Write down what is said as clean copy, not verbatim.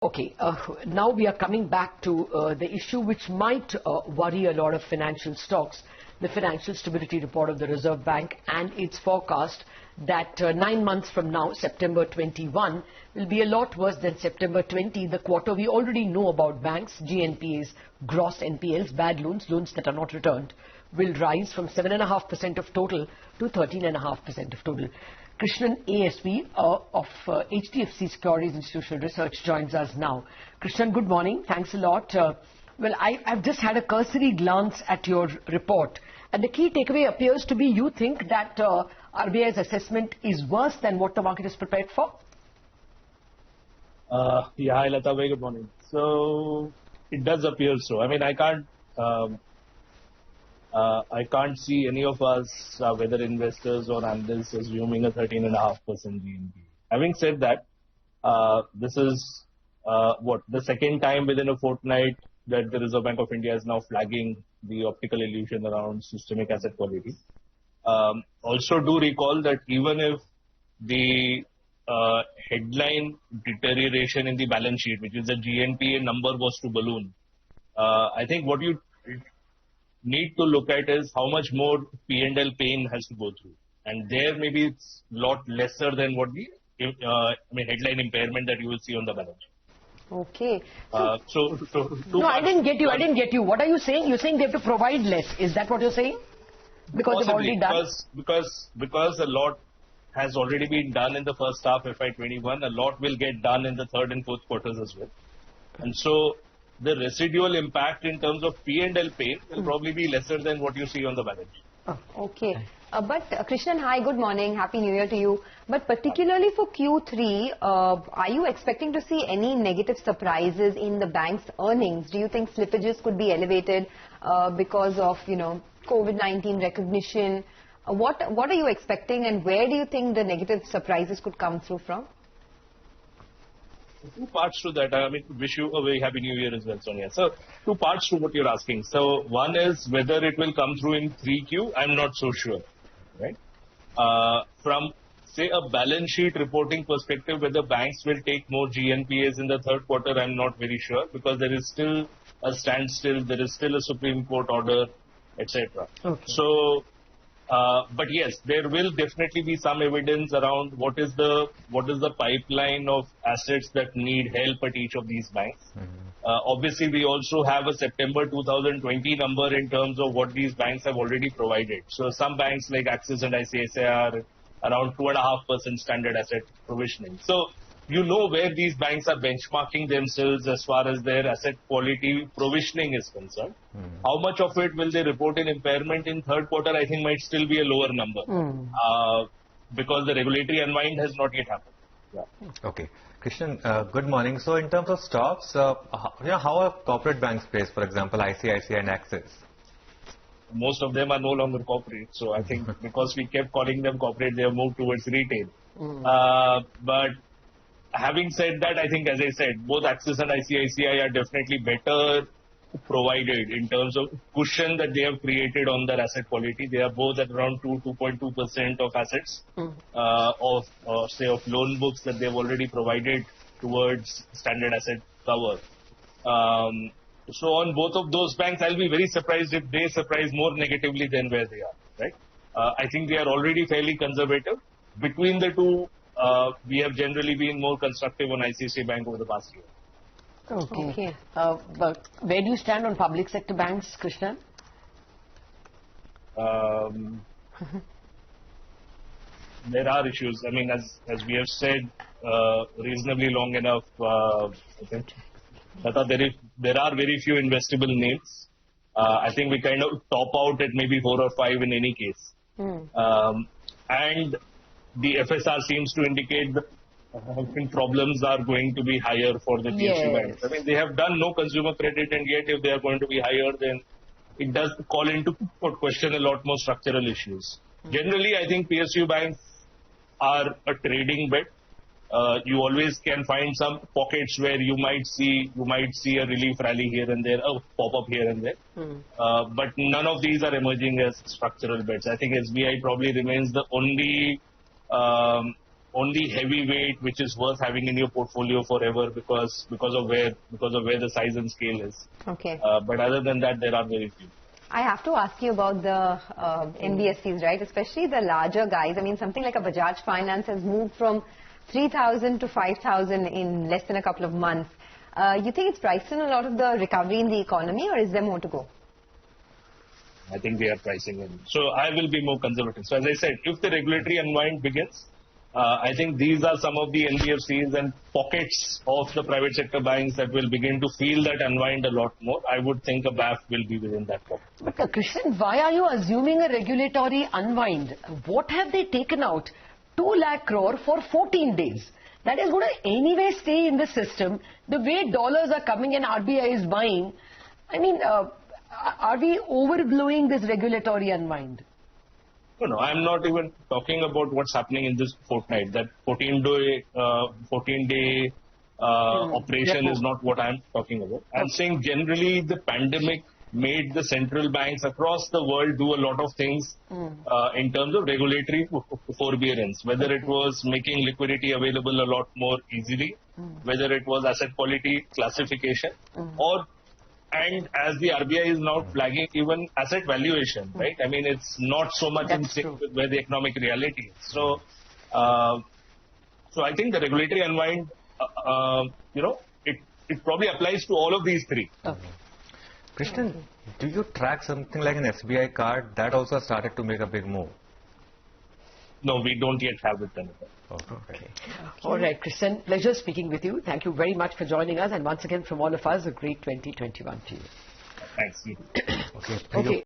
Okay, now we are coming back to the issue which might worry a lot of financial stocks, the financial stability report of the Reserve Bank and its forecast that 9 months from now, September 21, will be a lot worse than September 20, the quarter we already know about banks, GNPAs, gross NPLs, bad loans, loans that are not returned, will rise from 7.5% of total to 13.5% of total. Krishnan ASV of HDFC Securities Institutional Research joins us now. Krishnan, good morning. Thanks a lot. Well, I've just had a cursory glance at your report, and the key takeaway appears to be you think that RBI's assessment is worse than what the market is prepared for? Yeah, hi Lata, very good morning. So it does appear so. I mean, I can't see any of us, whether investors or analysts, assuming a 13.5% GNP. Having said that, this is the second time within a fortnight that the Reserve Bank of India is now flagging the optical illusion around systemic asset quality. Also do recall that even if the headline deterioration in the balance sheet, which is the GNPA number, was to balloon, I think what you need to look at is how much more P&L pain has to go through. And there maybe it's a lot lesser than what the headline impairment that you will see on the balance sheet. Okay. No, I didn't get you. What are you saying? You're saying they have to provide less. Is that what you're saying? Because possibly, they've already done? Because a lot has already been done in the first half FY21. A lot will get done in the third and fourth quarters as well. And so the residual impact in terms of P&L pain will probably be lesser than what you see on the balance sheet. Oh, okay. But Krishnan, hi, good morning. Happy New Year to you. But particularly for Q3, are you expecting to see any negative surprises in the bank's earnings? Do you think slippages could be elevated because of, COVID-19 recognition? What are you expecting, and where do you think the negative surprises could come through from? Two parts to that. I mean, wish you a very happy New Year as well, Sonia. So, two parts to what you're asking. So, one is whether it will come through in 3Q. I'm not so sure, right? From, say, a balance sheet reporting perspective, whether banks will take more GNPAs in the third quarter, I'm not very sure, because there is still a standstill, there is still a Supreme Court order, etc. Okay. So, but yes, there will definitely be some evidence around what is the pipeline of assets that need help at each of these banks. Obviously, we also have a September 2020 number in terms of what these banks have already provided. So some banks like Axis and ICICI are around 2.5% standard asset provisioning. So you know where these banks are benchmarking themselves as far as their asset quality provisioning is concerned. How much of it will they report in impairment in third quarter, I think might still be a lower number because the regulatory unwind has not yet happened. Yeah. Okay. Krishnan, good morning. So in terms of stocks, how are corporate banks placed, for example, ICICI and Axis? Most of them are no longer corporate. So I think because we kept calling them corporate, they have moved towards retail. But having said that, I think, as I said, both Axis and ICICI are definitely better provided in terms of cushion that they have created on their asset quality. They are both at around 2.2% of assets of loan books that they have already provided towards standard asset cover. So on both of those banks, I'll be very surprised if they surprise more negatively than where they are. Right? I think they are already fairly conservative. Between the two, we have generally been more constructive on ICICI Bank over the past year. Okay. But where do you stand on public sector banks, Krishnan? There are issues. I mean, as we have said reasonably long enough, I think there are very few investable names. I think we kind of top out at maybe 4 or 5 in any case. And the FSR seems to indicate that problems are going to be higher for the PSU banks. I mean, they have done no consumer credit, and yet if they are going to be higher, then it does call into question a lot more structural issues. Generally, I think PSU banks are a trading bet. You always can find some pockets where you might see a relief rally here and there, a pop-up here and there. But none of these are emerging as structural bets. I think SBI probably remains the only only heavyweight which is worth having in your portfolio forever because of where the size and scale is. Okay. But other than that, there are very few. I have to ask you about the NBFCs, right? Especially the larger guys. I mean, something like a Bajaj Finance has moved from 3,000 to 5,000 in less than a couple of months. You think it's priced in a lot of the recovery in the economy, or is there more to go? I think they are pricing in. So I will be more conservative. So as I said, if the regulatory unwind begins, I think these are some of the NBFCs and pockets of the private sector banks that will begin to feel that unwind a lot more. I would think a BAF will be within that pocket. But Krishnan, why are you assuming a regulatory unwind? What have they taken out? 2 lakh crore for 14 days. That is going to anyway stay in the system. The way dollars are coming and RBI is buying, I mean, are we overblowing this regulatory unwind? No, I'm not even talking about what's happening in this fortnight. That 14-day operation is not what I'm talking about. I'm saying generally the pandemic made the central banks across the world do a lot of things in terms of regulatory forbearance, whether it was making liquidity available a lot more easily, whether it was asset quality classification, and as the RBI is now flagging even asset valuation, right? I mean, it's not so much in sync with where the economic reality is. So I think the regulatory unwind, it probably applies to all of these three. Okay. Krishnan, do you track something like an SBI card that also started to make a big move? No, we don't yet have it done. Okay. All right, Krishnan, pleasure speaking with you. Thank you very much for joining us. And once again, from all of us, a great 2021 to you. Thanks. Okay.